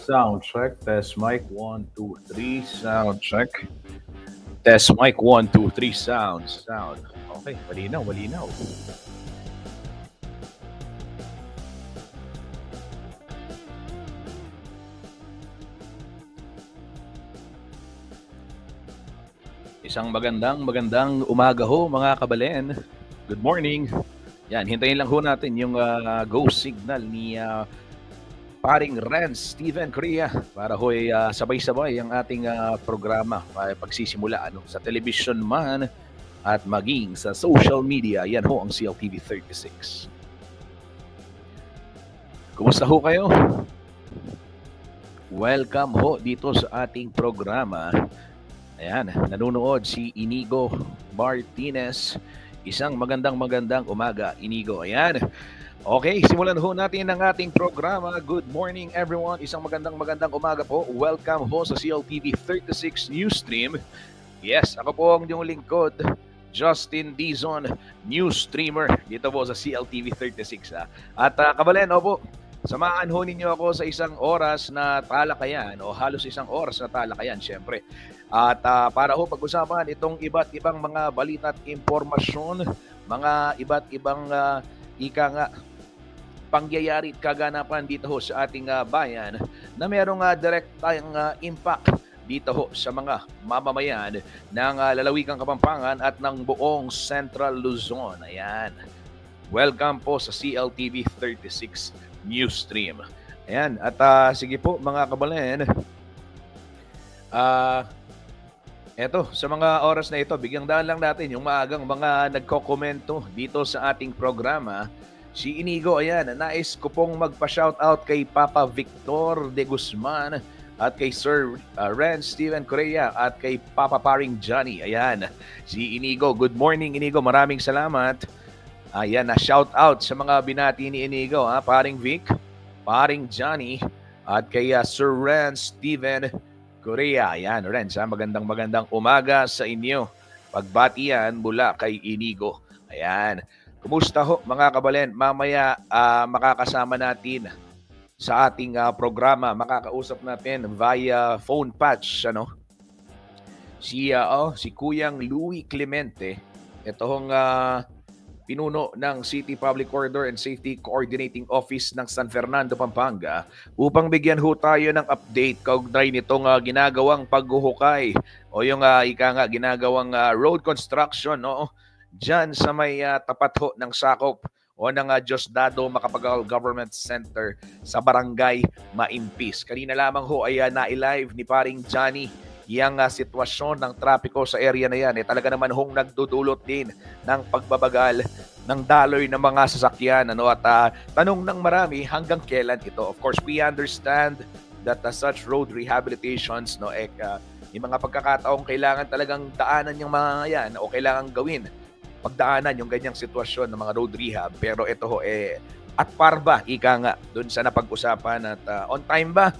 Sound check. Test mic. 1, 2, 3. Sound check. Test mic. 1, 2, 3. Sound. Okay, malinaw, malinaw. Isang magandang umaga ho mga kabalen. Good morning. Yan, hintayin lang ho natin yung go signal ni paring Renz Steven Korea para ho'y sabay-sabay ang ating programa pagsisimula sa television man at maging sa social media. Yan ho ang CLTV 36. Kumusta ho kayo? Welcome ho dito sa ating programa. Ayan, nanonood si Inigo Martinez. Isang magandang umaga, Inigo. Ayan. Okay, simulan ho natin ang ating programa. Good morning, everyone. Isang magandang umaga po. Welcome ho sa CLTV 36 News Stream. Yes, ako po ang inyong lingkod, Justin Dizon, news streamer dito po sa CLTV 36. At kabalen, opo, samahan ho ninyo ako sa isang oras na talakayan o halos isang oras na talakayan, syempre. At para ho pag-usapan itong iba't ibang mga balita at impormasyon, mga iba't ibang pangyayari at kaganapan dito ho sa ating bayan na merong direct tayong impact dito ho sa mga mamamayan ng Lalawikang Kapampangan at ng buong Central Luzon. Ayan. Welcome po sa CLTV 36 News Stream. Ayan. At sige po mga kabalen, eto, sa mga oras na ito, bigyang daan lang natin yung maagang mga nagko-komento dito sa ating programa. Si Inigo, ayan, nais ko pong magpa-shoutout kay Papa Victor de Guzman at kay Sir Renz Steven Korea at kay Papa Paring Johnny. Ayan, si Inigo. Good morning, Inigo. Maraming salamat. Ayan, na-shoutout sa mga binati ni Inigo, Paring Vic, Paring Johnny at kay Sir Renz Steven Korea. Ayan, Renz, magandang umaga sa inyo. Pagbatian mula kay Inigo. Ayan. Kumusta ho mga kabalen? Mamaya makakasama natin sa ating programa. Makakausap natin via phone patch si Kuyang Louie Clemente. Ito hong pinuno ng City Public Order and Safety Coordinating Office ng San Fernando, Pampanga upang bigyan ho tayo ng update kaugnay nitong ginagawang paghuhukay o yung ginagawang road construction dyan sa may tapat ho ng sakop o ng Diosdado Macapagal Government Center sa Barangay Maimpis. Kanina lamang ho ay na-live ni Paring Johnny yung sitwasyon ng trapiko sa area na yan. Talaga naman hong nagdudulot din ng pagbabagal ng daloy ng mga sasakyan. At tanong ng marami, hanggang kailan ito? Of course, we understand that such road rehabilitations, yung mga pagkakataong kailangan talagang daanan yung mga yan o kailangan gawin pagdaanan yung ganyang sitwasyon ng mga road rehab. Pero ito ho, at par ba, ika nga, dun sa napag-usapan at on time ba?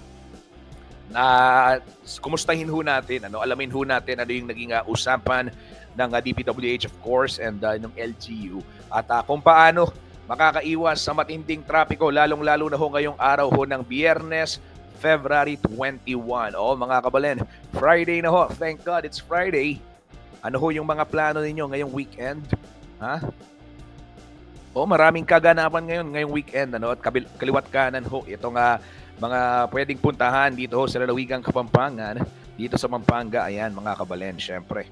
Na kumustahin ho natin, alamin ho natin ano yung naging usapan ng DPWH of course and ng LGU at kung paano makakaiwas sa matinding trapiko lalong-lalo na ho ngayong araw ho ng Biyernes, February 21. Mga kabalen, Friday na ho. Thank God it's Friday. Ano ho yung mga plano ninyo ngayong weekend? Maraming kaganapan ngayong weekend at kaliwat kanan ho itong mga pwedeng puntahan dito sa Lalawigang Kapampangan, dito sa Pampanga. Ayan mga kabalen, syempre.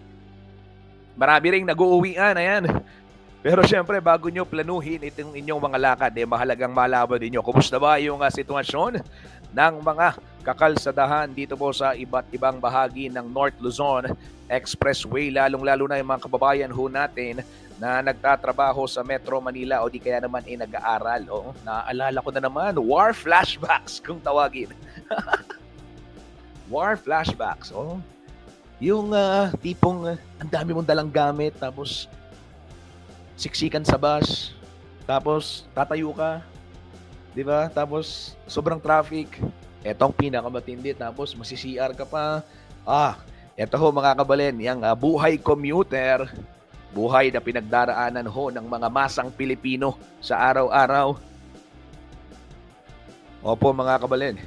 Marami ring nag-uuwian, ayan. Pero syempre, bago nyo planuhin itong inyong mga lakad, mahalagang malaman ninyo. Kumusta ba yung sitwasyon ng mga kakalsadahan dito po sa iba't ibang bahagi ng North Luzon Expressway, lalong-lalo na yung mga kababayan ho natin na nagtatrabaho sa Metro Manila o di kaya naman nag-aaral. Naalala ko na naman, war flashbacks kung tawagin. War flashbacks. Yung tipong ang dami mong dalang gamit tapos siksikan sa bus, tapos tatayo ka, di ba? Tapos sobrang traffic. Etong pinakamatindi, tapos masi-CR ka pa. Eto ho mga kabalen, yung buhay commuter, buhay na pinagdaraanan ho ng mga masang Pilipino sa araw-araw. Opo mga kabalen,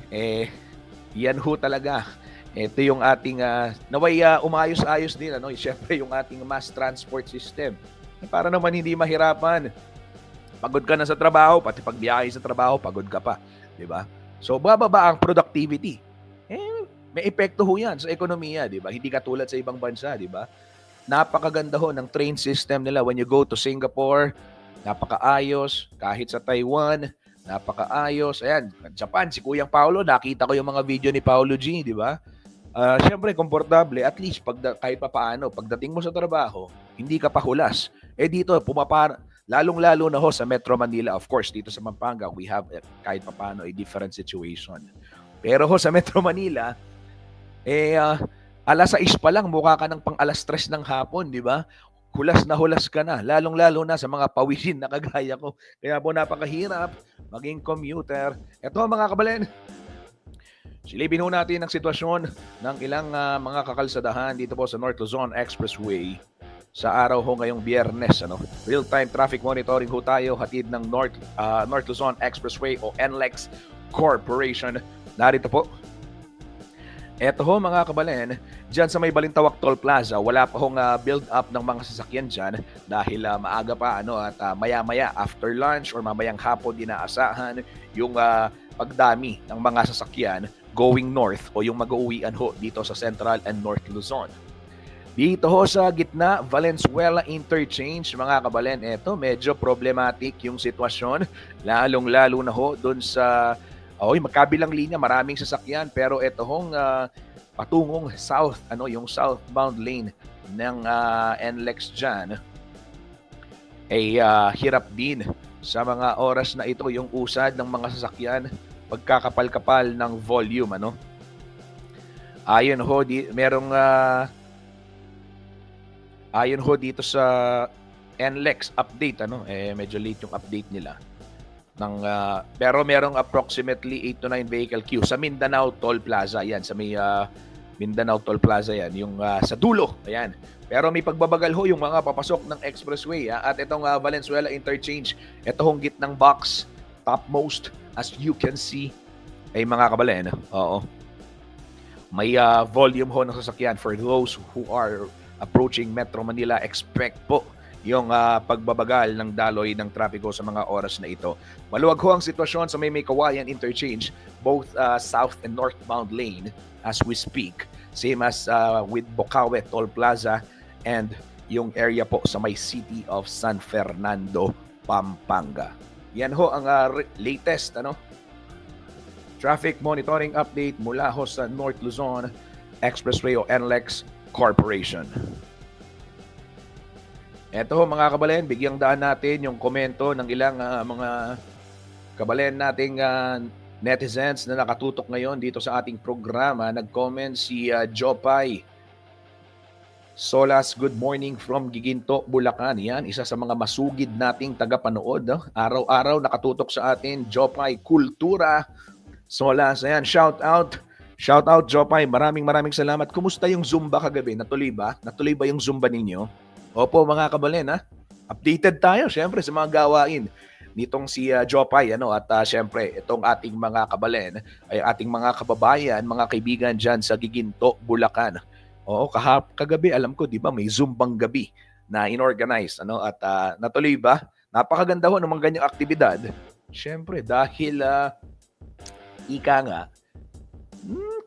Yan ho talaga. Ito yung ating naway umayos-ayos din siyempre yung ating mass transport system. Para naman hindi mahirapan. Pagod ka na sa trabaho, pati pagbiyahe sa trabaho, pagod ka pa, 'di ba? So bababa ang productivity. May epekto ho 'yan sa ekonomiya, 'di ba? Hindi katulad sa ibang bansa, 'di ba? Napakaganda ho ng train system nila when you go to Singapore. Napakaayos, kahit sa Taiwan, napakaayos. Ayan, Japan, si Kuyang Paolo, nakita ko yung mga video ni Paolo G, di ba? Siyempre, komportable. At least, kahit pa paano, pagdating mo sa trabaho, hindi ka pa hulas. Dito, lalong-lalo na ho sa Metro Manila. Of course, dito sa Pampanga, we have kahit pa paano a different situation. Pero ho sa Metro Manila, alas 6 pa lang, mukha ka ng pang alas 3 ng hapon, di ba? Hulas na hulas ka na, lalong-lalo na sa mga pawisin na kagaya ko. Kaya po napakahirap maging commuter. Ito mga kabalen, silipin ho natin ang sitwasyon ng ilang mga kakalsadahan dito po sa North Luzon Expressway sa araw ho ngayong Biyernes. Real-time traffic monitoring ho tayo, hatid ng North Luzon Expressway o NLEX Corporation. Narito po. Eto ho mga kabalen, dyan sa may Balintawak Toll Plaza, wala pa hong build up ng mga sasakyan dyan dahil maaga pa at maya-maya after lunch or mamayang hapon inaasahan yung pagdami ng mga sasakyan going north o yung mag-uuwian ho dito sa Central and North Luzon. Dito ho sa gitna, Valenzuela Interchange, mga kabalen, eto medyo problematic yung sitwasyon, lalong-lalo na ho dun sa magkabilang linya, maraming sasakyan, pero ito hong patungong south, yung southbound lane ng NLEX dyan, ay hirap din sa mga oras na ito yung usad ng mga sasakyan, pagkakapal-kapal ng volume, Ayon ho dito sa NLEX update, medyo late yung update nila. Pero merong approximately 8 to 9 vehicle queue sa Mindanao Toll Plaza. Yan, sa may Mindanao Toll Plaza yan, yung sa dulo. Ayan. Pero may pagbabagal ho yung mga papasok ng expressway. At itong Valenzuela Interchange, ito hong gitnang box, topmost, as you can see, ay mga kabalen. Oo. May volume ho ng sasakyan for those who are approaching Metro Manila. Expect po yung pagbabagal ng daloy ng trapiko sa mga oras na ito. Maluwag ho ang sitwasyon sa may Kawayan Interchange, both south and northbound lane as we speak. Same as with Bocaue Toll Plaza and yung area po sa may City of San Fernando, Pampanga. Yan ho ang latest traffic monitoring update mula ho sa North Luzon Expressway o NLEX Corporation. Eto ho mga kabalen, bigyang daan natin yung komento ng ilang mga kabalen nating netizens na nakatutok ngayon dito sa ating programa. Nag-comment si Jopay Solas, good morning from Giginto, Bulacan. Yan, isa sa mga masugid nating tagapanood. Araw-araw nakatutok sa atin, Jopay Kultura Solas. Ayan, shout out Jopay, maraming salamat. Kumusta yung Zumba kagabi? Natuloy ba? Natuloy ba yung Zumba ninyo? Opo mga kabalen, updated tayo syempre sa mga gawain nitong si Jopay at syempre itong ating mga kabalen ay ating mga kababayan, mga kaibigan dyan sa Giginto, Bulacan. Oo, kagabi alam ko, di ba, may Zumbang gabi na inorganize at natuloy ba? Napakaganda ho ng mga ganyang aktibidad. Syempre dahil ika nga,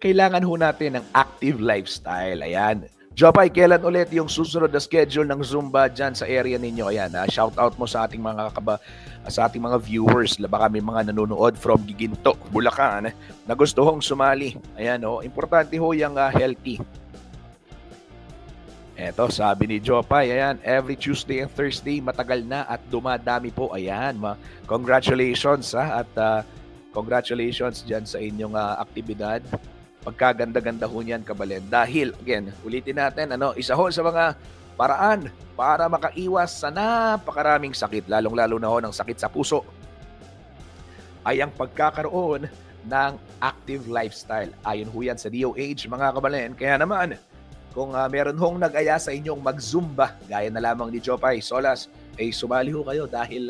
kailangan ho natin ng active lifestyle. Ayan. Jopay, kailan ulit yung susunod na schedule ng Zumba dyan sa area ninyo? Ayan, shout out mo sa ating mga viewers. Baka may mga nanonood from Giginto, Bulacan na gusto hong sumali. Ayan, importante ho yung healthy. Eto, sabi ni Jopay, ayan, every Tuesday and Thursday, matagal na at dumadami po. Ayan, congratulations at congratulations dyan sa inyong aktibidad. Pagkaganda-ganda ho niyan, kabalen. Dahil, again, ulitin natin, isa ho sa mga paraan para makaiwas sa napakaraming sakit, lalong-lalo na ho ng sakit sa puso, ay ang pagkakaroon ng active lifestyle. Ayon ho yan sa DOH, mga kabalen. Kaya naman, kung meron hong nag-aya sa inyong mag-Zumba, gaya na lamang ni Jopay Solas, ay sumali ho kayo dahil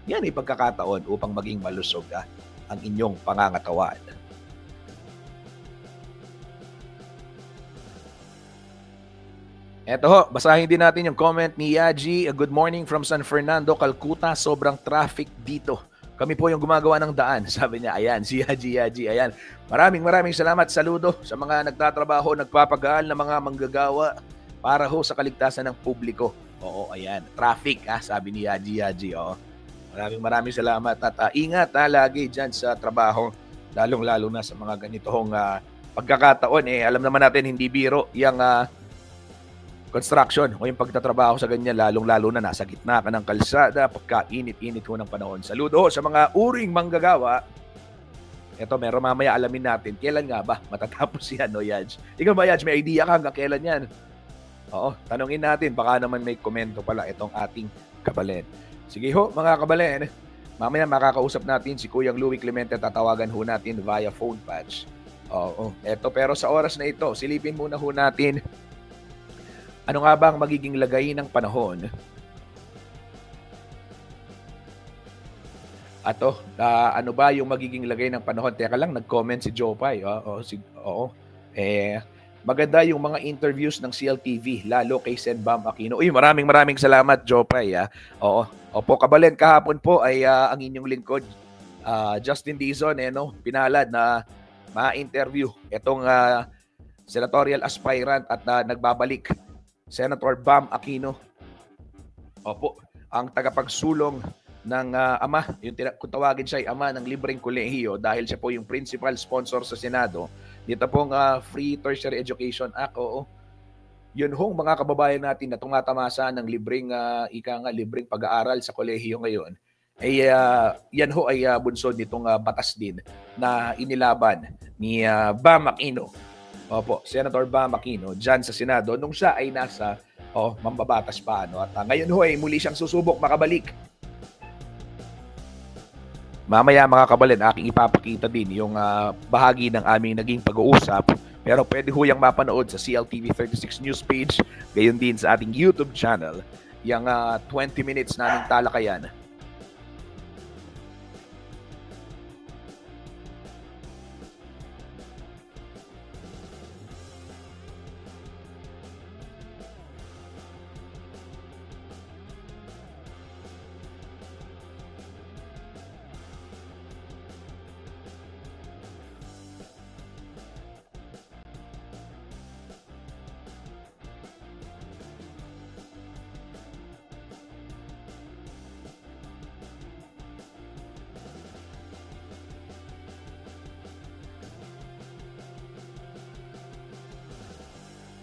yan ay pagkakataon upang maging malusog ang inyong pangangatawan. Eto ho, basahin din natin yung comment ni Yaji. Good morning from San Fernando, Calcutta. Sobrang traffic dito. Kami po yung gumagawa ng daan. Sabi niya, ayan, si Yaji, ayan. Maraming salamat. Saludo sa mga nagtatrabaho, nagpapagaan ng mga manggagawa para ho sa kaligtasan ng publiko. Oo, ayan. Traffic, sabi ni Yaji. Oo. Maraming salamat. At ingat lagi dyan sa trabaho. Lalong-lalo na sa mga ganitong pagkakataon. Alam naman natin, hindi biro yung construction o yung pagtatrabaho sa ganyan, lalong-lalo na nasa gitna ka ng kalsada, pagkainit-init ho ng panahon. Saludo sa mga uring manggagawa. Ito, meron mamaya alamin natin, kailan nga ba matatapos yan, no, Yaj? Ikaw ba, Yaj, may idea ka hanggang kailan yan? Oo, tanungin natin, baka naman may komento pala itong ating kabalen. Sige ho, mga kabalen, mamaya makakausap natin si Kuyang Louie Clemente, tatawagan ho natin via phone patch. Oo, eto, pero sa oras na ito, silipin muna ho natin ano nga ba ang magiging lagay ng panahon? Ato, ano ba yung magiging lagay ng panahon? Teka lang, nag-comment si Jopay. Oo. Maganda yung mga interviews ng CLTV, lalo kay Senbam Aquino. Uy, maraming salamat, Jopay. Oo. Opo, kabalen, kahapon po ay ang inyong lingkod, Justin Dizon, pinalad na ma-interview itong senatorial aspirant at nagbabalik Senator Bam Aquino. Opo, ang tagapagsulong ng ama, kung tawagin siya ay ama ng libreng kolehiyo dahil siya po yung principal sponsor sa Senado. Dito pong Free Tertiary Education Act, oo. Yun hong mga kababayan natin na tumatamasa ng libreng libreng pag-aaral sa kolehiyo ngayon. Yan ho ay bunsod nitong batas din na inilaban ni Bam Aquino. Opo, Senator Bam Aquino dyan sa Senado nung siya ay nasa mambabatas pa. At ngayon ho ay muli siyang susubok makabalik. Mamaya mga kabalen, aking ipapakita din yung bahagi ng aming naging pag-uusap. Pero pwede ho yung mapanood sa CLTV 36 News page, gayon din sa ating YouTube channel, yung 20 minutes naming talakayan.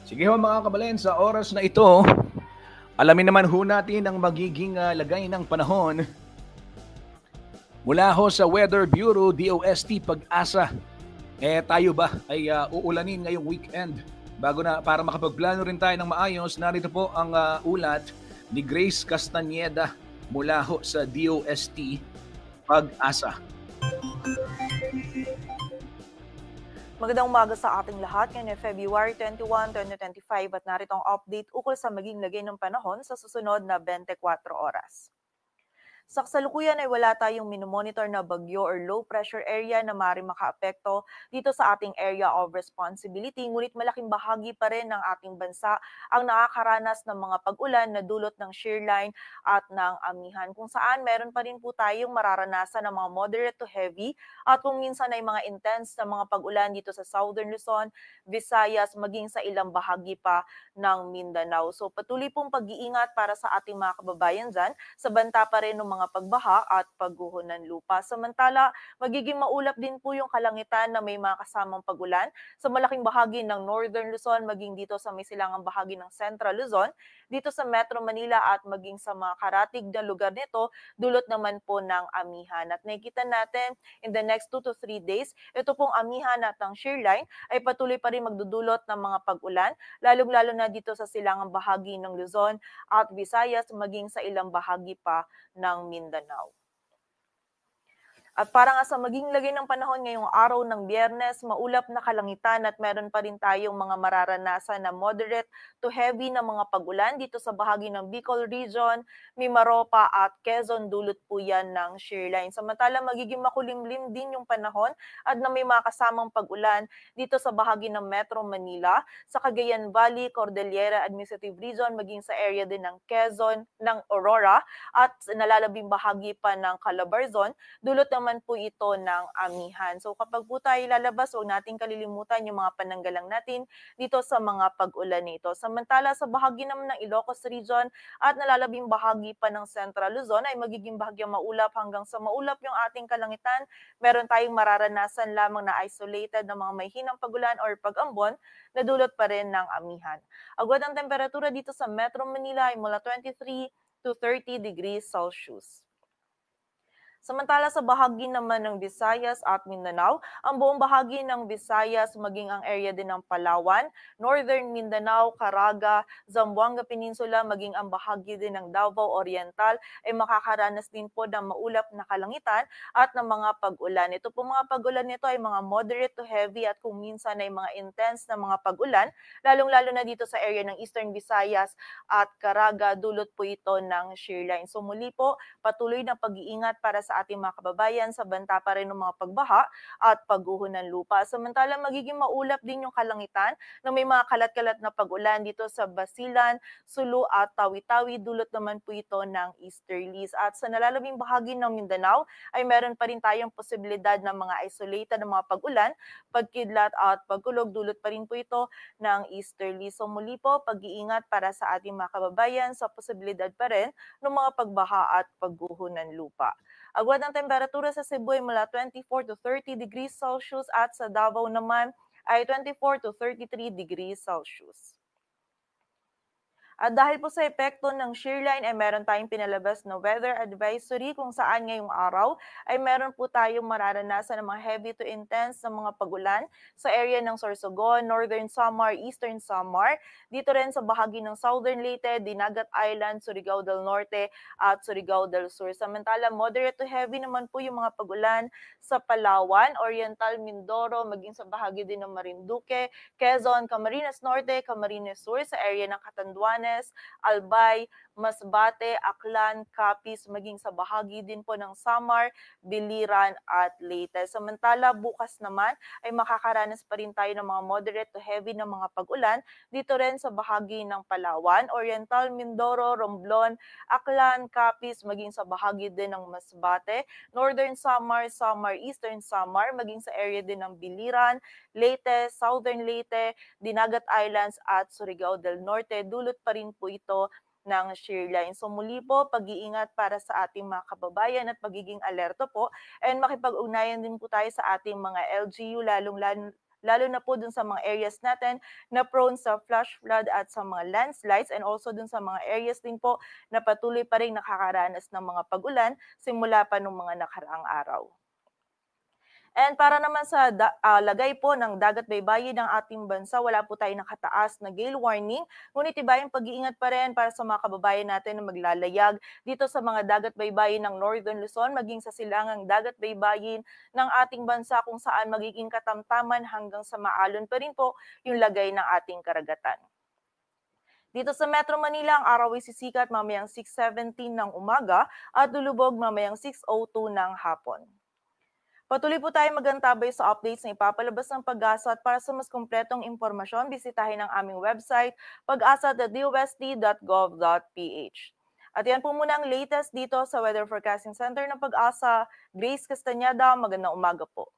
Sige ho mga kabalen, sa oras na ito, alamin naman ho natin ang magiging lagay ng panahon mula ho sa Weather Bureau, DOST Pag-asa. Tayo ba ay uulanin ngayong weekend? Bago na, para makapagplano rin tayo ng maayos, narito po ang ulat ni Grace Castañeda mula ho sa DOST Pag-asa. Magandang umaga sa ating lahat. Ngayon ay February 21, 2025 at narito ang update ukol sa maging lagay ng panahon sa susunod na 24 oras. Sa kasalukuyan ay wala tayong minomonitor na bagyo or low pressure area na maaaring makaapekto dito sa ating area of responsibility. Ngunit malaking bahagi pa rin ng ating bansa ang nakakaranas ng mga pag-ulan na dulot ng shear line at ng amihan. Kung saan meron pa rin po tayong mararanasan ng mga moderate to heavy at kung minsan ay mga intense na mga pag-ulan dito sa Southern Luzon, Visayas, maging sa ilang bahagi pa ng Mindanao. So patuloy pong pag-iingat para sa ating mga kababayan dyan sa banta pa rin ng mga pagbaha at pagguho ng lupa. Samantala, magiging maulap din po yung kalangitan na may mga kasamang pag-ulan sa malaking bahagi ng Northern Luzon, maging dito sa may silangang bahagi ng Central Luzon, dito sa Metro Manila at maging sa mga karatig na lugar nito, dulot naman po ng amihan. At nakikita natin in the next 2 to 3 days, ito pong amihan at ang shear line ay patuloy pa rin magdudulot ng mga pag-ulan, lalong-lalo na dito sa silangang bahagi ng Luzon at Visayas, maging sa ilang bahagi pa ng Mindanao. At para nga sa maging lagay ng panahon ngayong araw ng Biyernes, maulap na kalangitan at meron pa rin tayong mga mararanasan na moderate to heavy na mga pag-ulan dito sa bahagi ng Bicol Region, Mimaropa at Quezon. Dulot po yan ng shear line. Samantala magiging makulimlim din yung panahon at na may mga kasamang pag-ulan dito sa bahagi ng Metro Manila, sa Cagayan Valley, Cordillera Administrative Region, maging sa area din ng Quezon, ng Aurora at nalalabing bahagi pa ng Calabarzon. Dulot naman po ito ng amihan. So kapag po tayo lalabas, huwag nating kalilimutan yung mga pananggalang natin dito sa mga pag-ulan nito. Samantala sa bahagi naman ng Ilocos Region at nalalabing bahagi pa ng Central Luzon ay magiging bahagyang maulap hanggang sa maulap yung ating kalangitan. Meron tayong mararanasan lamang na isolated na mga may hinang pag-ulan or pag-ambon na dulot pa rin ng amihan. Agad ang temperatura dito sa Metro Manila ay mula 23 to 30 degrees Celsius. Samantala sa bahagi naman ng Visayas at Mindanao, ang buong bahagi ng Visayas maging ang area din ng Palawan, Northern Mindanao, Caraga, Zamboanga Peninsula, maging ang bahagi din ng Davao Oriental ay makakaranas din po ng maulap na kalangitan at ng mga pag-ulan. Ito po mga pag-ulan nito ay mga moderate to heavy at kung minsan ay mga intense na mga pag-ulan, lalong-lalo na dito sa area ng Eastern Visayas at Caraga, dulot po ito ng shear line. So muli po, patuloy na pag-iingat para sa ating mga kababayan sa banta pa rin ng mga pagbaha at pagguho ng lupa. Samantala magiging maulap din yung kalangitan na may mga kalat-kalat na pag-ulan dito sa Basilan, Sulu at Tawi-Tawi. Dulot naman po ito ng easterlies. At sa nalalabing bahagi ng Mindanao ay meron pa rin tayong posibilidad ng mga isolated na mga pag-ulan, pagkidlat at pagkulog. Dulot pa rin po ito ng easterlies. So muli po, pag-iingat para sa ating mga kababayan sa posibilidad pa rin ng mga pagbaha at pagguho ng lupa. Agad ang temperatura sa Cebu ay mula 24 to 30 degrees Celsius at sa Davao naman ay 24 to 33 degrees Celsius. At dahil po sa epekto ng shear line ay meron tayong pinalabas na weather advisory kung saan ngayong araw ay meron po tayong mararanasan ng mga heavy to intense na mga pag-ulan sa area ng Sorsogon, Northern Samar, Eastern Samar, dito rin sa bahagi ng Southern Leyte, Dinagat Island, Surigao del Norte at Surigao del Sur. Samantala moderate to heavy naman po yung mga pag-ulan sa Palawan, Oriental Mindoro, maging sa bahagi din ng Marinduque, Quezon, Camarines Norte, Camarines Sur, sa area ng Catanduanes, Albay, Masbate, Aklan, Capiz, maging sa bahagi din po ng Samar, Biliran at Leyte. Samantala bukas naman ay makakaranas pa rin tayo ng mga moderate to heavy na mga pag-ulan dito rin sa bahagi ng Palawan, Oriental Mindoro, Romblon, Aklan, Capiz, maging sa bahagi din ng Masbate, Northern Samar, Samar, Eastern Samar, maging sa area din ng Biliran, Leyte, Southern Leyte, Dinagat Islands at Surigao del Norte. Dulot pa rin po ito ng shear line. So muli po, pag-iingat para sa ating mga kababayan at pagiging alerto po and makipag-ugnayan din po tayo sa ating mga LGU, lalo na po dun sa mga areas natin na prone sa flash flood at sa mga landslides and also dun sa mga areas din po na patuloy pa rin nakakaranas ng mga pag-ulan simula pa nung mga nakaraang araw. And para naman sa lagay po ng dagat baybayin ng ating bansa, wala po tayong nakataas na gale warning. Ngunit iba yung pag-iingat pa rin para sa mga kababayan natin na maglalayag dito sa mga dagat baybayin ng Northern Luzon, maging sa silangang dagat baybayin ng ating bansa kung saan magiging katamtaman hanggang sa maalon pa rin po yung lagay ng ating karagatan. Dito sa Metro Manila, ang araw ay sisikat mamayang 6:17 ng umaga at lulubog mamayang 6:02 ng hapon. Patuloy po tayo magantabay sa updates na ipapalabas ng Pag-asa at para sa mas kumpletong impormasyon, bisitahin ang aming website pag-asa.dost.gov.ph. At yan po muna ang latest dito sa Weather Forecasting Center ng Pag-asa. Grace Castañeda, magandang umaga po.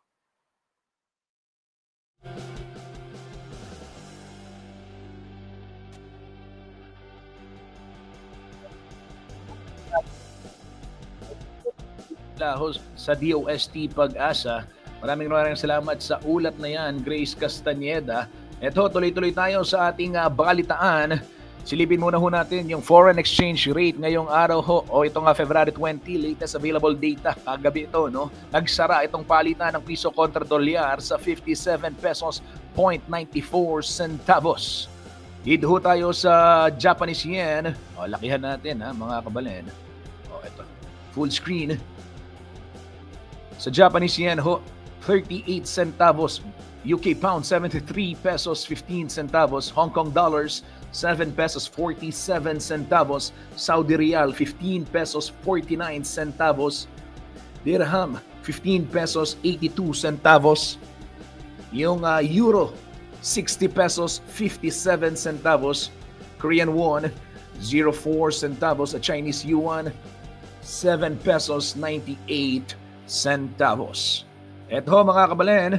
Host sa DOST Pag-asa. Maraming salamat sa ulat na yan, Grace Castañeda. Ito, tuloy-tuloy tayo sa ating balitaan. Silipin muna ho natin yung foreign exchange rate ngayong araw ho. Ito nga February 20, latest available data. Kagabi ito, no? Nagsara itong palitan ng piso kontra dolyar sa 57 pesos 0.94 centavos. Dito ho tayo sa Japanese yen. Lakihan natin, mga kabalen. Ito, full screen. Sa Japanese yen ho, 38 centavos. UK pound, 73 pesos 15 centavos. Hong Kong dollars, 7 pesos 47 centavos. Saudi Riyal, 15 pesos 49 centavos. Dirham, 15 pesos 82 centavos. Yung euro, 60 pesos 57 centavos. Korean won, 0.4 centavos. At Chinese yuan, 7 pesos 98 centavos. Eto mga kabalen,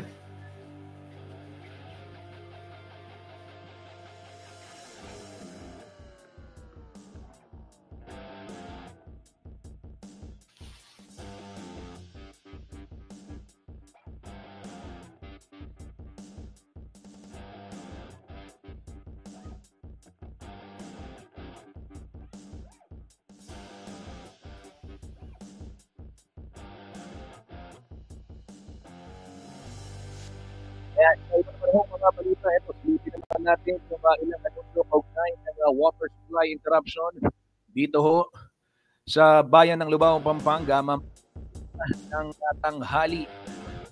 kaya ito naman mga balita. Ito, silipin naman natin yung ilang anunsyo kaugnay ng water supply interruption dito ho sa bayan ng Lubao, Pampanga, ng tanghali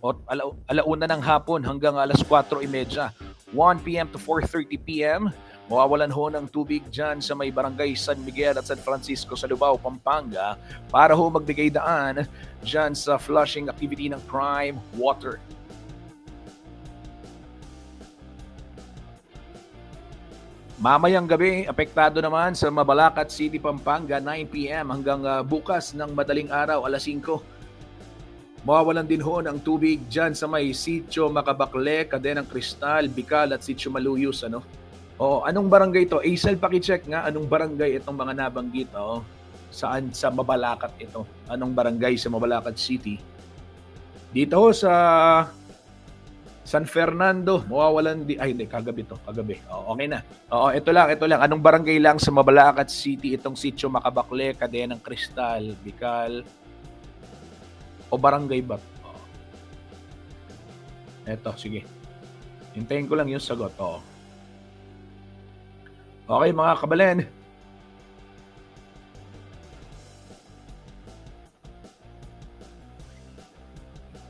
o alauna ng hapon hanggang alas 4:30. 1 p.m. to 4:30 p.m. Mawawalan ho ng tubig dyan sa may barangay San Miguel at San Francisco sa Lubao, Pampanga para ho magbigay daan dyan sa flushing activity ng Prime Water. Mamayang gabi, apektado naman sa Mabalacat City, Pampanga, 9 p.m. hanggang bukas ng madaling araw, alas 5. Mawawalan din ho ng tubig dyan sa may Sitio Macabacle, Cadenang Cristal, Bicol at Sitio Maluyos. Anong barangay ito? Aisel, pakicheck nga anong barangay itong mga nabanggit. Saan sa Mabalacat ito? Anong barangay sa Mabalacat City? Dito ho sa San Fernando, mawawalan di ay hindi kagabi to, kagabi. Okay na. Ito lang. Anong barangay lang sa Mabalacat City itong Sitio Macabacle, Cadenang Cristal, Bicol o barangay ba? Eto, sige. Hintayin ko lang yung sagot. Okay mga kabalen.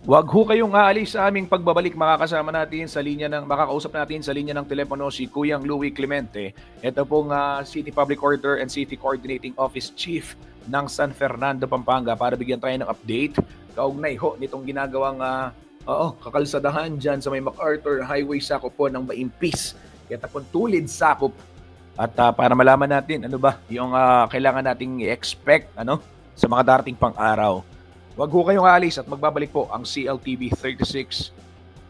Wag ho kayong aalis sa aming pagbabalik. Makakausap natin sa linya ng telepono si Kuyang Louie Clemente. Ito pong City Public Order and City Coordinating Office Chief ng San Fernando, Pampanga para bigyan tayo ng update kaugnay ho nitong ginagawang kakalsadahan dyan sa may MacArthur Highway sakop po ng Maimpis. Kaya po tulid sakop at para malaman natin ano ba yung kailangan nating i-expect sa mga darating pang araw. Huwag ho kayong aalis at magbabalik po ang CLTV 36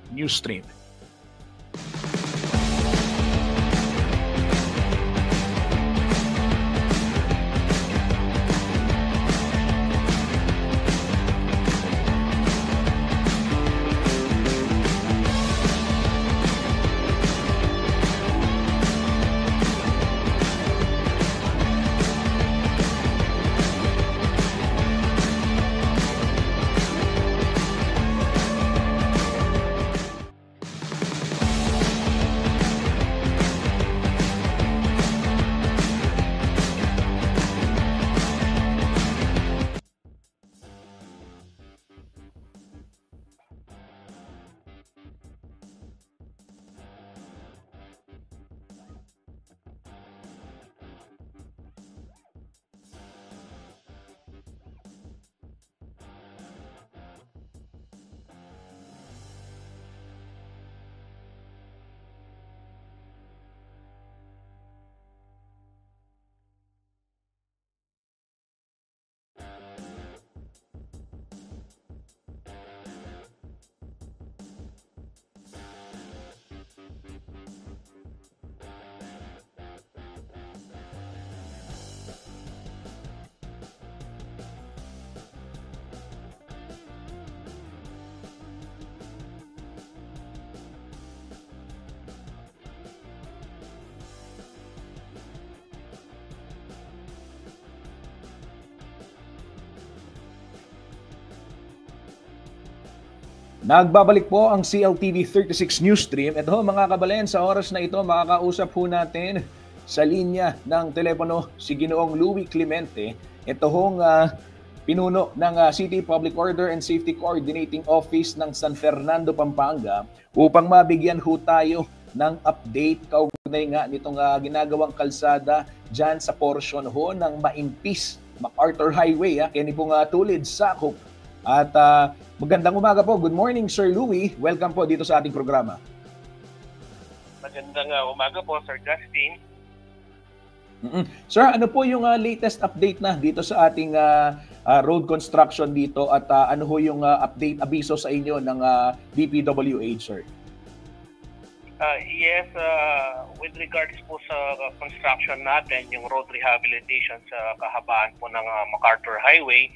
Newsstream. Nagbabalik po ang CLTV 36 Newsstream. Ito mga kabalen, sa oras na ito makakausap po natin sa linya ng telepono si Ginoong Louie Clemente. Ito hong pinuno ng City Public Order and Safety Coordinating Office ng San Fernando, Pampanga upang mabigyan ho tayo ng update kaugnay nga nitong ginagawang kalsada dyan sa portion ho ng Maimpis, MacArthur Highway. Kaya pong tulid sakop. At magandang umaga po. Good morning, Sir Louie. Welcome po dito sa ating programa. Magandang umaga po, Sir Justin. Sir, ano po yung latest update na dito sa ating road construction dito at ano ho yung update abiso sa inyo ng DPWH, sir? Yes, with regards po sa construction natin, yung road rehabilitation sa kahabaan po ng MacArthur Highway.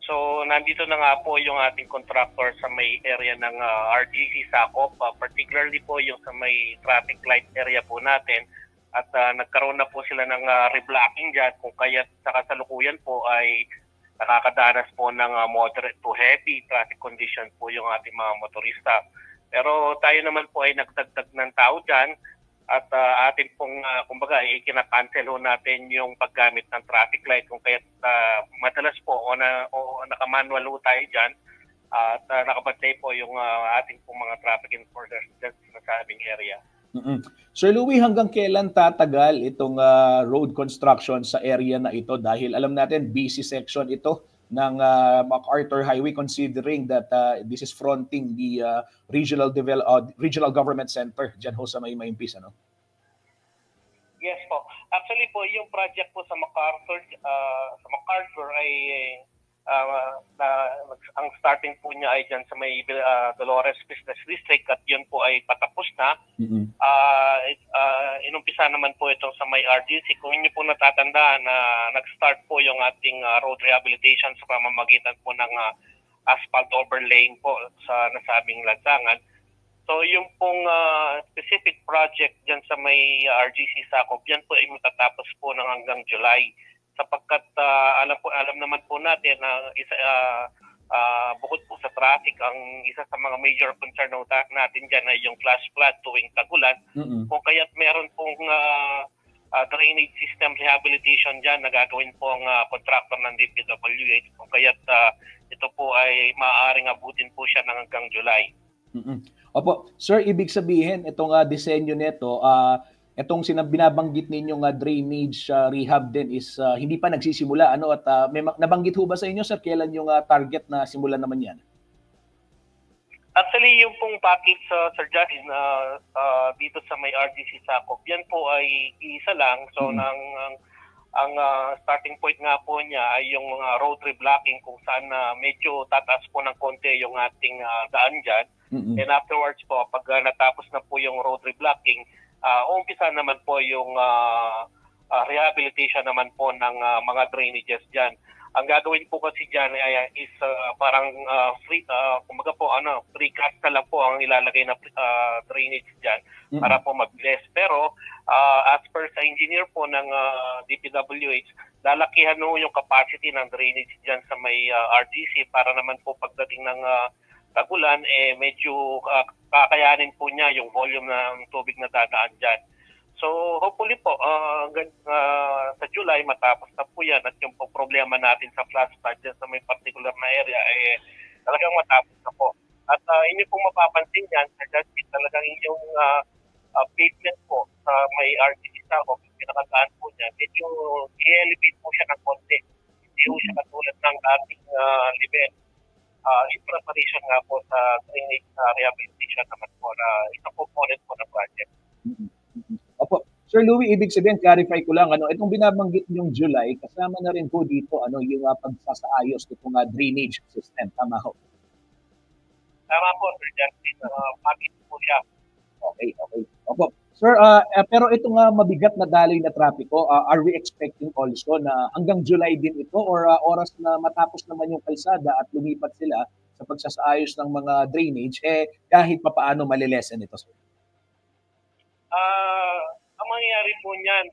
So, nandito na nga po yung ating contractor sa may area ng RGC Sakop, particularly po yung sa may traffic light area po natin. At nagkaroon na po sila ng reblocking dyan kung kaya sa kasalukuyan po ay nakakadanas po ng moderate to heavy traffic condition po yung ating mga motorista. Pero tayo naman po ay nagdagdag ng tao dyan at atin pong kumbaga kinakancel ho natin yung paggamit ng traffic light kung kaya madalas po o naka-manual ho tayo dyan at nakabantay po yung ating pong mga traffic enforcers dyan sa nasabing area. Sir Louie, hanggang kailan tatagal itong road construction sa area na ito? Dahil alam natin, busy section ito ng MacArthur Highway considering that this is fronting the Regional Government Center dyan ho sa Maimpis, ano? Yes po. Actually po, yung project po sa MacArthur ay ang starting po niya ay dyan sa may Dolores Business District at yun po ay patapos na. Inumpisa naman po itong sa may RGC. Kung inyo po natatandaan na nag-start po yung ating road rehabilitation sa pamamagitan po ng asphalt overlaying po sa nasabing lansangan. So yung pong specific project dyan sa may RGC Sakop, yan po ay matatapos po ng hanggang July. Sapagkat alam naman po natin na bukod po sa traffic, ang isa sa mga major concern natin dyan ay yung flash flood tuwing tagulan. Kung kaya't meron pong drainage system rehabilitation dyan na gagawin po ang contractor ng DPWH. Kung kaya't ito po ay maaaring abutin po siya ng hanggang July. Opo. Sir, ibig sabihin, itong disenyo nito, itong binabanggit ninyong drainage rehab din is hindi pa nagsisimula, ano? At nabanggit ho ba sa inyo, sir, kailan yung target na simulan naman yan? Actually, yung pong package, Sir Justin, dito sa may RGC Sakop, yan po ay isa lang. So, ang starting point nga po niya ay yung road reblocking kung saan medyo tataas po ng konti yung ating daan dyan. And afterwards po, pag natapos na po yung road reblocking, umpisa naman po yung rehabilitation naman po ng mga drainages dyan. Ang gagawin po kasi dyan is parang kumbaga po precast na lang po ang ilalagay na drainage dyan para po mabilis. Pero as per sa engineer po ng DPWH, lalakihan no yung capacity ng drainage dyan sa may RGC para naman po pagdating ng tagulan, medyo kakayanin po niya yung volume ng tubig na dadaan dyan. So hopefully po sa July matapos na po yan at yung po problema natin sa flash flood dyan sa may particular na area talagang matapos na po. At inyo pong mapapansin yan, talagang inyong pavement po sa may RGC Sakop, pinakataan po niya, medyo i-elevate po siya ng konti. Hindi po siya katulad ng ating level. In preparation nga po sa drainage rehabilitation naman po na isang component po ng project. Opo. Sir Louie, ibig sabihin, clarify ko lang, itong binabanggit yung July, kasama na rin po dito yung pagsasaayos nitong drainage system. Tama ho? Tama po, Sir Justin. Bakit po siya? Okay. Opo. Sir, pero itong mabigat na daloy na trapiko, are we expecting also na hanggang July din ito or oras na matapos naman yung kalsada at lumipat sila sa pagsasaayos ng mga drainage, kahit papaano malilesen ito, sir? Ang mangyayari po niyan,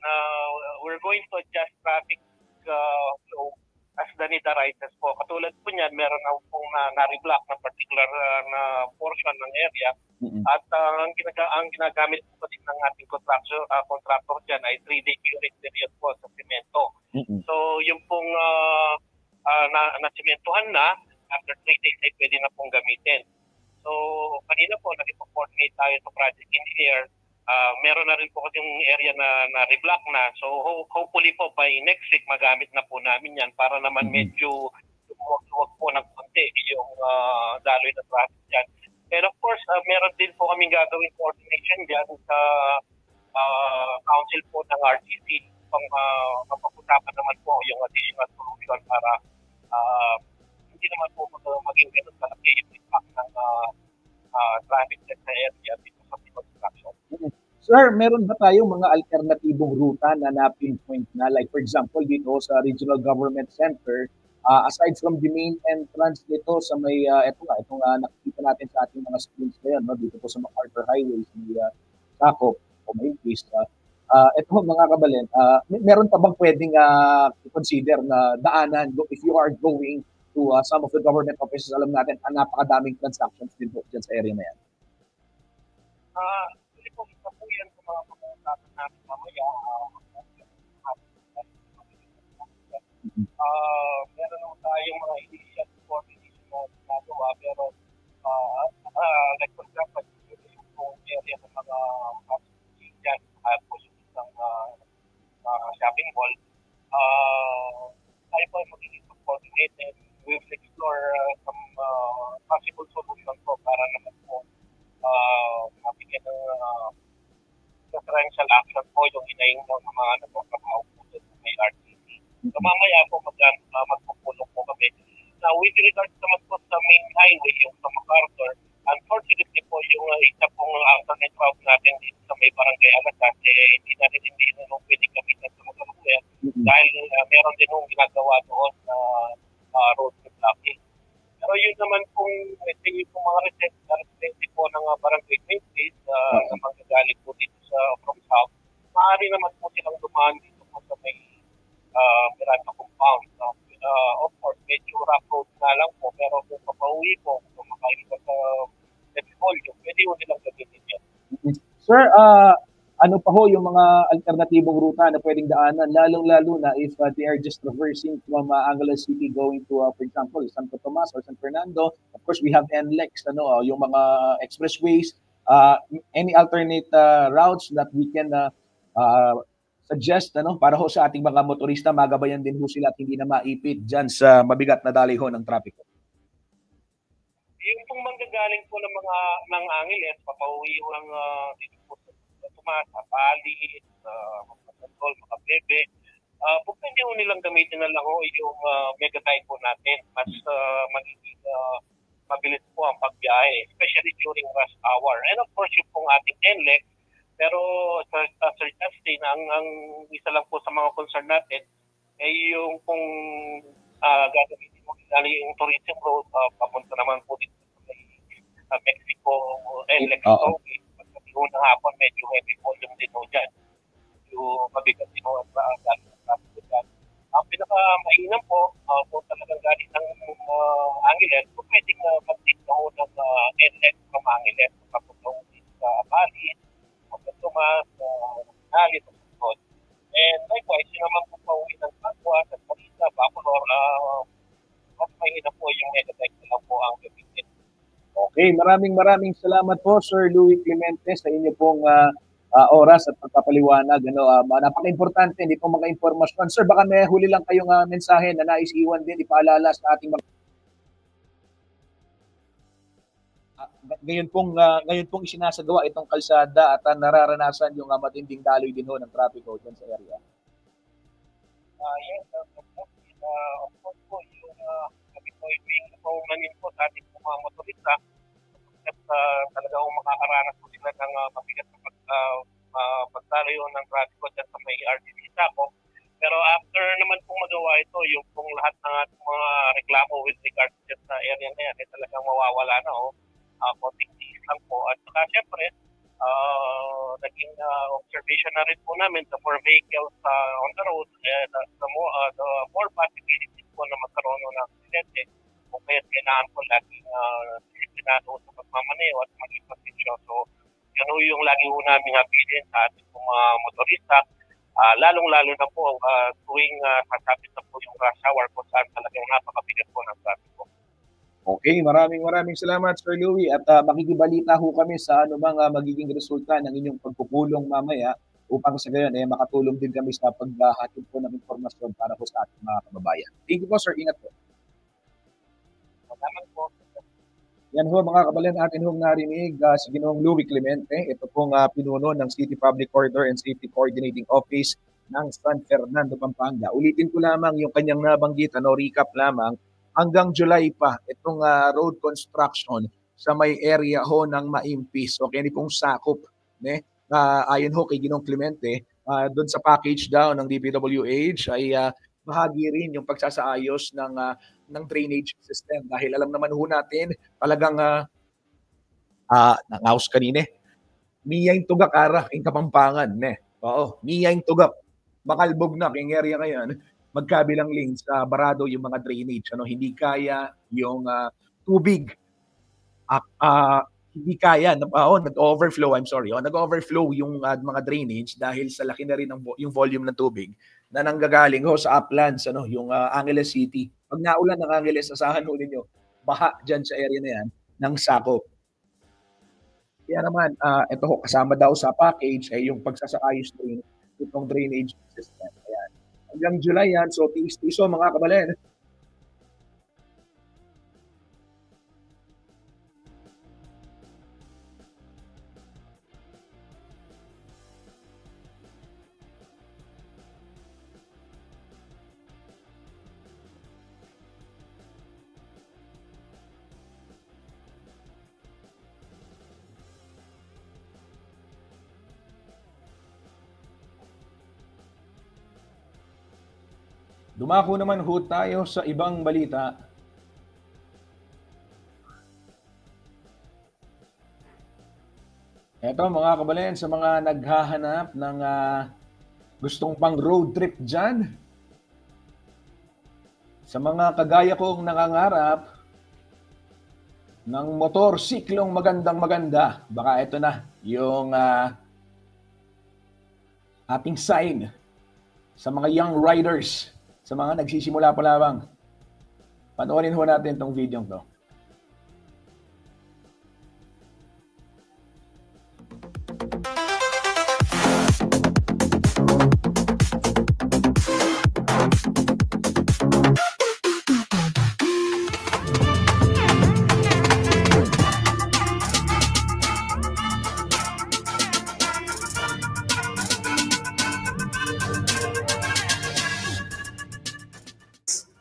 we're going to adjust traffic flow as the need arises po. Katulad po niyan, meron na pong na-reblock na particular na portion ng area. At ang ginagamit po din ng ating contractor dyan ay 3-day curing period po sa semento. So yung pong na-sementuhan na, after 3 days ay pwede na pong gamitin. So, kanina po, nakipag-coordinate tayo sa project engineer. Meron na rin po kasi yung area na reblock na. So, hopefully po, by next week, magamit na po namin yan para naman medyo huwag po ng konti yung daloy na traffic dyan. And of course, meron din po kaming gagawin coordination dyan sa council po ng RTC pang mapag-usapan naman po yung additional solution para hindi naman po maging ganun kalaki yung impact ng traffic sa area dito sa construction. Sir, meron ba tayong mga alternatibong ruta na na-pinpoint na, like for example dito sa Regional Government Center, aside from the main entrance nito sa may, itong nakikita natin sa ating mga screens ngayon, no? Dito po sa MacArthur Highway, sa may Sakop o may place, ito mga kabalin, meron pa bang pwedeng i-consider na daanan if you are going to some of the government offices? Alam natin, napakadaming transactions din po dyan sa area na yan. Actually po, isa po yan sa mga pag-uusapan natin mamaya. Meron naman tayong mga initial coordination na ginagawa, pero like for example, yung area ng mga dyan, po yung isang shopping mall, tayo po ay magiging coordinate and we will explore some possible solution po para naman po mabigyan ng differential action po yung inaing ng mga nagpapahaw po sa may RTC. So mamaya po magpupulong po kami. Now with regards naman po sa main highway, yung sa MacArthur, unfortunately po yung isa pong alternate route natin dito sa may barangay Alasan, hindi na pwede gamitin sa MacArthur dahil meron din yung ginagawa doon na road blocking. Pero yun naman kung yung mga residente po ng barangay 20 na manggagaling po dito from south, maaari naman po silang dumaan dito po sa may Miranda compound. Of course, medyo rough road na lang po, pero kung papauwi po, kung makaiba sa Petfolio, pwede po nilang gamitin yan. Sir, ano pa ho yung mga alternatibong ruta na pwedeng daanan, lalong-lalo na if they are just traversing from Angeles City going to, for example, Santo Tomas or San Fernando. Of course, we have NLEX, yung mga expressways, any alternate routes that we can suggest para ho sa ating mga motorista, magabayan din ho sila at hindi na maipit dyan sa mabigat na daloy ho ng trapiko. Yung pong manggagaling po ng Angeles, papauwi ho ng dito po sa Tomas, Pali, Masantol, Makabebe, pwede ho nilang gamitin na lang ho yung megatide po natin. Mas magiging mabilis po ang pagbiyahe, especially during rush hour. And of course, yung pong ating NLEX, pero Sir Justin, ang isa lang po sa mga concern natin ay yung kung gagamitin mo yung tourism road, papunta naman po dito sa Mexico, NLEX. So, pagkatiho ng hapon, medyo heavy volume din ho dyan. Yung mabigat din ho at galing ng traffic dyan. Ang pinaka-mainam po, kung talagang galing ng Angeles, kung pwedeng mag-tip na ho ng NLEX from Angeles, papunta ho dito sa Bali, Tomas, Nalit, and likewise, yun naman po pauwi ng Pagwa, sa Marisa, Bacolor, mas mahina po yung megatech na lang po ang gamitin. Okay, maraming salamat po Sir Louie Clemente sa inyo pong oras at pagpapaliwanag. Napaka-importante hindi po mga impormasyon. Sir, baka may huli lang kayong mensahe na nais iwan din, ipaalala sa ating mga ngayon pong isinasagawa itong kalsada at nararanasan yung matinding daloy din ho ng trapiko dyan sa area. Yes, of course po, yung kami po yung paumanin po sa ating mga motorista at talagang makakaranas po sila ng mabigat na pagdaloy ng trapiko dyan sa may RTC Sakop. Pero after naman pong magawa ito, yung pong lahat ng ating mga reklamo with regards sa area na yan, talagang mawawala na konting tiis lang po. At saka syempre, naging observation na rin po namin the more vehicles on the road, the more possibilities po na magkaroon ng aksidente. Kung kaya kailangan po laging disiplinado sa pagmamaneho at maging pasensyoso. Yun yung lagi po namin habilin sa ating mga motorista. lalong-lalo na po tuwing sasapit na po yung rush hour kung saan talagang napakabigat po ng traffic. Okay, maraming salamat Sir Louie at makikibalita ho kami sa ano bang magiging resulta ng inyong pagpupulong mamaya upang sa gayon makatulong din kami sa paghahatid po ng impormasyon para po sa ating mga kababayan. Thank you po sir, ingat po. Salamat po. Yan ho mga kababayan, atin hong narinig si Ginoong Louie Clemente, ito pong pinuno ng City Public Order and Safety Coordinating Office ng San Fernando, Pampanga. Ulitin ko lamang yung kanyang nabanggit, recap lamang. Hanggang July pa itong road construction sa may area ho ng Maimpis. Okay, ni pong sakop. Ayon ho kay Ginong Clemente, doon sa package daw ng DPWH ay bahagi rin yung pagsasaayos ng drainage system. Dahil alam naman ho natin, talagang nangaus kanine, miyay tugak ara in Kapampangan. Oo, miyay tugak. Makalbog na king area ngayon. Magkabilang lanes barado yung mga drainage, hindi kaya yung tubig hindi kaya nag-overflow, nag-overflow yung mga drainage dahil sa laki na rin yung volume ng tubig na nanggagaling sa uplands, yung Angeles City. Pag naulan ng Angeles, asahan ho ninyo baha diyan sa area na yan ng sakop. Kaya naman ito ho, kasama daw sa package ay yung pagsasakayos rin itong drainage system. Ayan. Hanggang July yan, so tiis-tiis mga kabalen. Dumako naman ho tayo sa ibang balita. Eto mga kabalen, sa mga naghahanap ng gustong pang road trip dyan, sa mga kagaya kong nangangarap ng motorsiklong magandang-maganda, baka ito na yung ating sign sa mga young riders, sa mga nagsisimula pa lamang. Panoorin ho natin itong video to.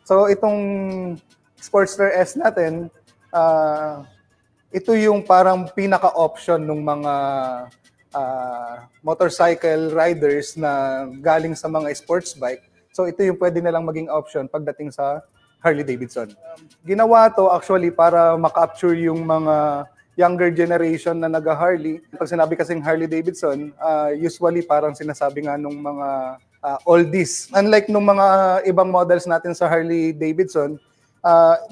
So itong Sportster S natin, ito yung parang pinaka-option ng mga motorcycle riders na galing sa mga sports bike. So ito yung pwede nilang maging option pagdating sa Harley-Davidson. Ginawa to actually para ma-capture yung mga younger generation na nag-Harley. Pag sinabi kasing Harley-Davidson, usually parang sinasabi nga nung mga oldies. Unlike nung mga ibang models natin sa Harley-Davidson,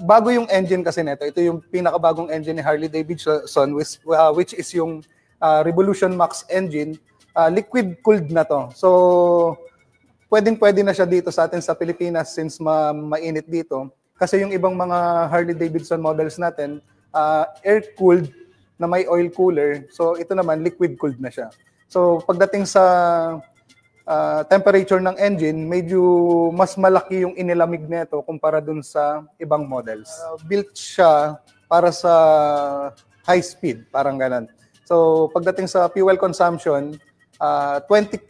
bago yung engine kasi nito. Ito yung pinakabagong engine ni Harley-Davidson, which is yung Revolution Max engine. Liquid-cooled na to. So, pwedeng-pwede na siya dito sa atin sa Pilipinas since mainit dito. Kasi yung ibang mga Harley-Davidson models natin, air-cooled na may oil cooler. So, ito naman, liquid-cooled na siya. So, pagdating sa temperature ng engine, medyo mas malaki yung inilamig nito kumpara dun sa ibang models. Built siya para sa high speed, parang ganun. So pagdating sa fuel consumption, 20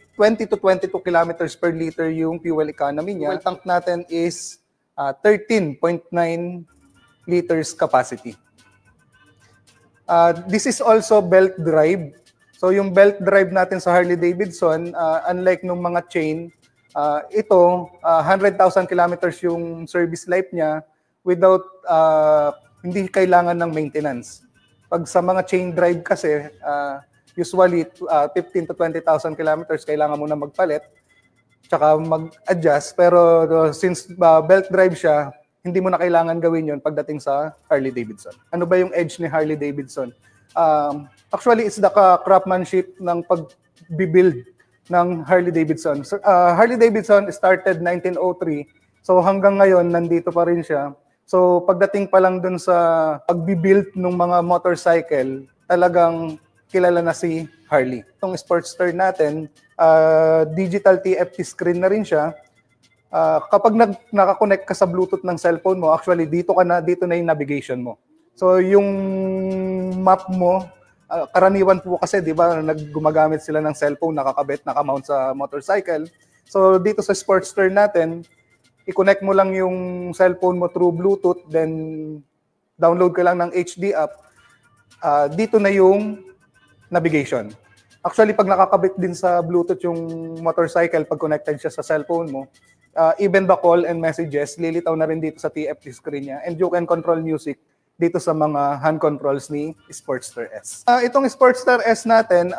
to 22 kilometers per liter yung fuel economy niya. Fuel tank natin is 13.9 liters capacity. This is also belt drive. So yung belt drive natin sa Harley-Davidson, unlike nung mga chain, ito 100,000 kilometers yung service life niya without hindi kailangan ng maintenance. Pag sa mga chain drive kasi, usually 15 to 20,000 kilometers kailangan mo na magpalit tsaka mag-adjust. Pero since belt drive siya, hindi mo na kailangan gawin yon pagdating sa Harley-Davidson. Ano ba yung edge ni Harley-Davidson? Actually, it's the craftsmanship ng pag-build ng Harley-Davidson. So, Harley-Davidson started 1903. So hanggang ngayon, nandito pa rin siya. So pagdating pa lang dun sa pagbibuild ng mga motorcycle, talagang kilala na si Harley. Itong Sportster natin, digital TFT screen na rin siya. Kapag nakakonect ka sa Bluetooth ng cellphone mo, actually dito na yung navigation mo. So yung map mo, karaniwan po kasi, di ba, gumagamit sila ng cellphone, nakamount sa motorcycle. So dito sa Sportster natin, i-connect mo lang yung cellphone mo through Bluetooth, then download ka lang ng HD app. Dito na yung navigation. Actually, pag nakakabit din sa Bluetooth yung motorcycle, pag connected siya sa cellphone mo, even the call and messages, lilitaw na rin dito sa TFT screen niya. And you can control music dito sa mga hand controls ni Sportster S. Itong Sportster S natin,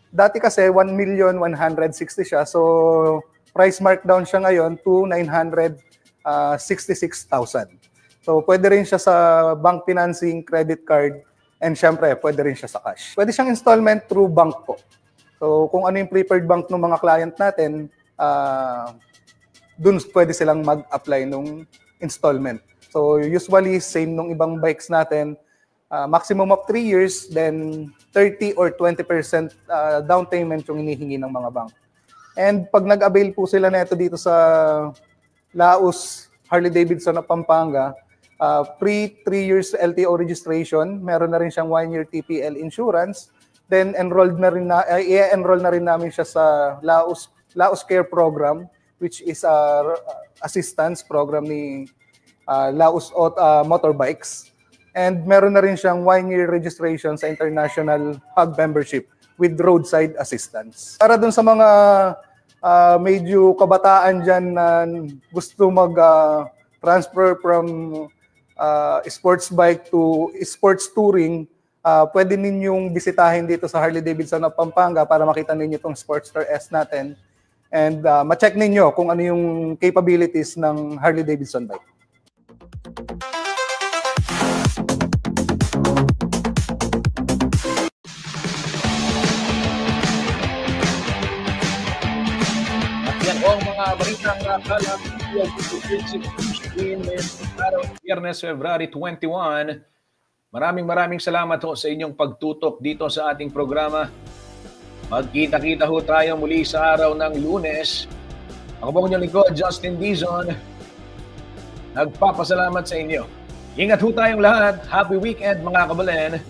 dati kasi 1,160,000 siya. So, price markdown siya ngayon to 966,000. So, pwede rin siya sa bank financing, credit card, and syempre, pwede rin siya sa cash. Pwede siyang installment through bank po. So, kung ano yung preferred bank ng mga client natin, dun pwede silang mag-apply nung installment. So, usually, same nung ibang bikes natin, maximum of 3 years, then 30 or 20% down payment yung hinihingi ng mga bank. And pag nag-avail po sila na ito dito sa Laos, Harley-Davidson of Pampanga, pre 3 years LTO registration, meron na rin siyang 1-year TPL insurance, then i-enroll na rin namin siya sa Laos Care Program, which is assistance program ni Laos Motorbikes. And meron na rin siyang 1-year registration sa International Hub Membership with roadside assistance. Para dun sa mga medyo kabataan dyan na gusto mag-transfer from sports bike to sports touring, pwede ninyong bisitahin dito sa Harley-Davidson of Pampanga para makita ninyo itong Sportster S natin. And ma-check ninyo kung ano yung capabilities ng Harley-Davidson bike. Ang mga balitang kalam araw Biyernes, February 21. Maraming salamat ho sa inyong pagtutok dito sa ating programa. Magkita-kita ho tayo muli sa araw ng Lunes. Ako po inyong lingkod, Justin Dizon. Nagpapasalamat sa inyo. Ingat ho tayong lahat. Happy weekend mga kabalen.